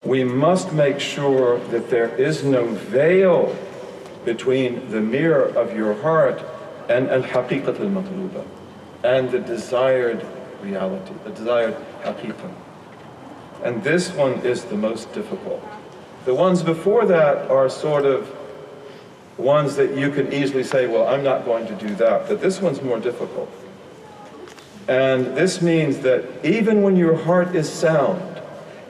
we must make sure that there is no veil between the mirror of your heart and al-haqiqat al-matluba, and the desired reality, the desired haqiqah. And this one is the most difficult. The ones before that are sort of ones that you can easily say, well, I'm not going to do that, but this one's more difficult. And this means that even when your heart is sound,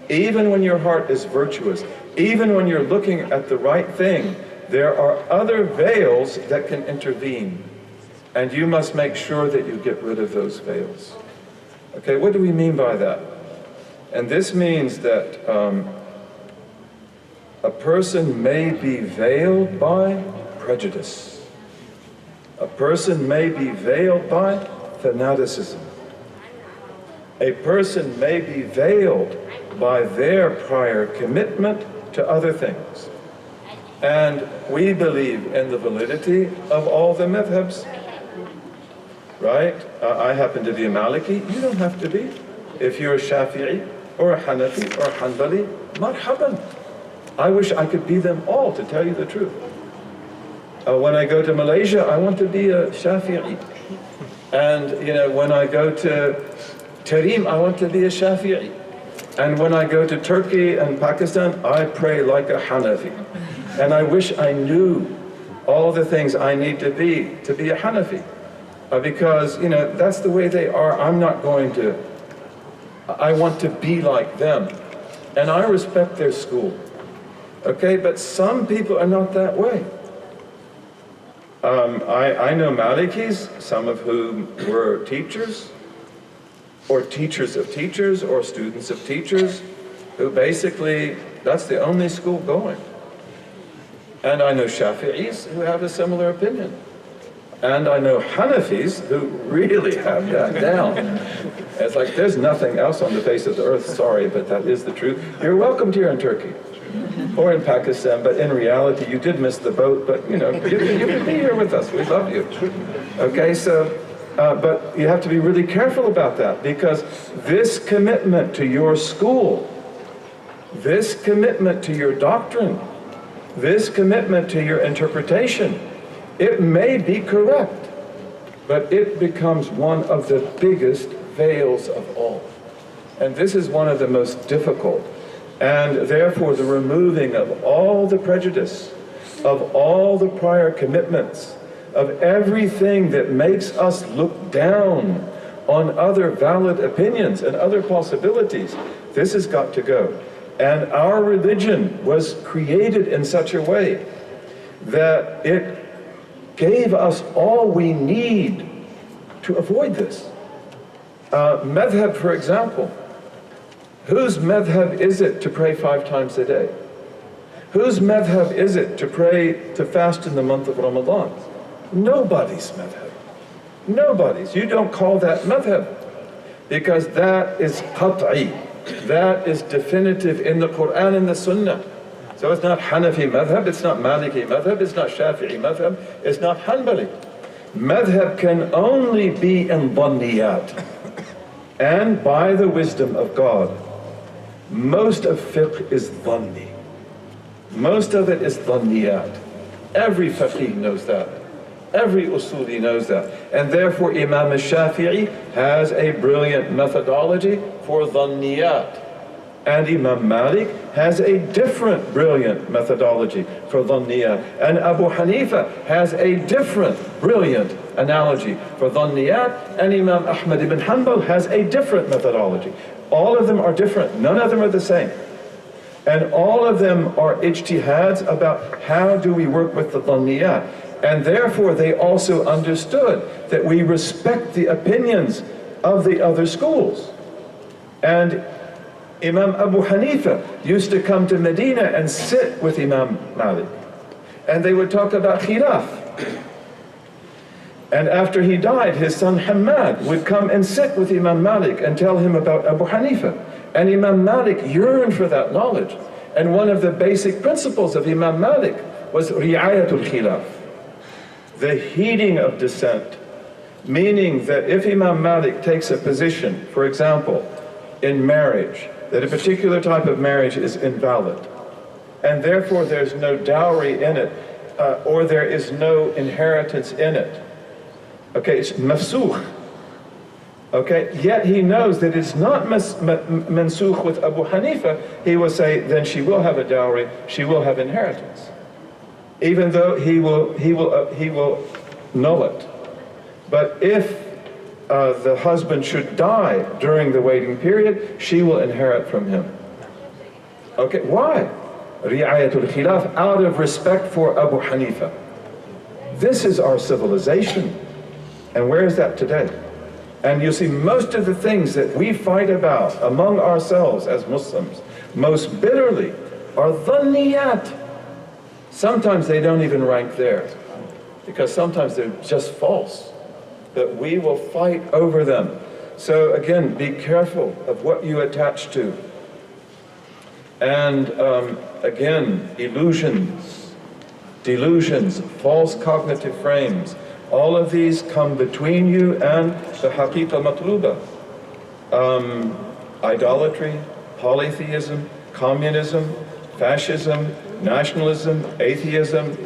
even when your heart is virtuous, even when you're looking at the right thing, there are other veils that can intervene. And you must make sure that you get rid of those veils. Okay, what do we mean by that? And this means that a person may be veiled by prejudice. A person may be veiled by fanaticism. A person may be veiled by their prior commitment to other things. And we believe in the validity of all the madhabs, right? I happen to be a Maliki, you don't have to be. If you're a Shafi'i, or a Hanafi, or a Hanbali, marhaban. I wish I could be them all, to tell you the truth. When I go to Malaysia, I want to be a Shafi'i. And when I go to Tarim, I want to be a Shafi'i. And when I go to Turkey and Pakistan, I pray like a Hanafi. And I wish I knew all the things I need to be a Hanafi. Because, that's the way they are. I'm not going to. I want to be like them. And I respect their school. Okay, but some people are not that way. I know Malikis, some of whom were teachers, or teachers of teachers, or students of teachers, who basically, that's the only school going. And I know Shafi'is who have a similar opinion. And I know Hanafis who really have that down. It's like, there's nothing else on the face of the earth, sorry, but that is the truth. You're welcomed here in Turkey, or in Pakistan, but in reality, you did miss the boat, but you can be here with us, we love you. Okay, so, but you have to be really careful about that, because this commitment to your school, this commitment to your doctrine, this commitment to your interpretation, it may be correct, but it becomes one of the biggest veils of all. And this is one of the most difficult. And therefore, the removing of all the prejudice, of all the prior commitments, of everything that makes us look down on other valid opinions and other possibilities, this has got to go. And our religion was created in such a way that it gave us all we need to avoid this. Madhab, for example. Whose madhab is it to pray 5 times a day? Whose madhab is it to fast in the month of Ramadan? Nobody's madhab. Nobody's. You don't call that madhab, because that is qat'i. That is definitive in the Quran and the Sunnah. So it's not Hanafi madhab, it's not Maliki madhab, it's not Shafi'i madhab, it's not Hanbali. Madhab can only be in dhanniyat, and by the wisdom of God. Most of fiqh is dhanni. Most of it is dhanniyat. Every faqih knows that. Every usuli knows that. And therefore Imam al-Shafi'i has a brilliant methodology for dhanniyat. And Imam Malik has a different brilliant methodology for dhanniyat. And Abu Hanifa has a different brilliant analogy for dhanniyat. And Imam Ahmad ibn Hanbal has a different methodology. All of them are different. None of them are the same. And all of them are ijtihads about how do we work with the dhanniyat. And therefore they also understood that we respect the opinions of the other schools. And Imam Abu Hanifa used to come to Medina and sit with Imam Malik. And they would talk about khilaf. And after he died, his son Hamad would come and sit with Imam Malik and tell him about Abu Hanifa. And Imam Malik yearned for that knowledge. And one of the basic principles of Imam Malik was ri'ayatul khilaf, the heeding of dissent. Meaning that if Imam Malik takes a position, for example, in marriage, that a particular type of marriage is invalid, and therefore there's no dowry in it, or there is no inheritance in it. Okay, it's mafsukh. Okay, yet he knows that it's not mansukh with Abu Hanifa. He will say, then she will have a dowry, she will have inheritance, even though he will null it. But if the husband should die during the waiting period, she will inherit from him. Okay, why? Ri'ayatul khilaf, out of respect for Abu Hanifa. This is our civilization. And where is that today? And you see, most of the things that we fight about among ourselves as Muslims, most bitterly, are dhanniyat. Sometimes they don't even rank there, because sometimes they're just false. But we will fight over them. So again, be careful of what you attach to. And again, illusions, delusions, false cognitive frames, all of these come between you and the haqiqa matluba. Idolatry, polytheism, communism, fascism, nationalism, atheism,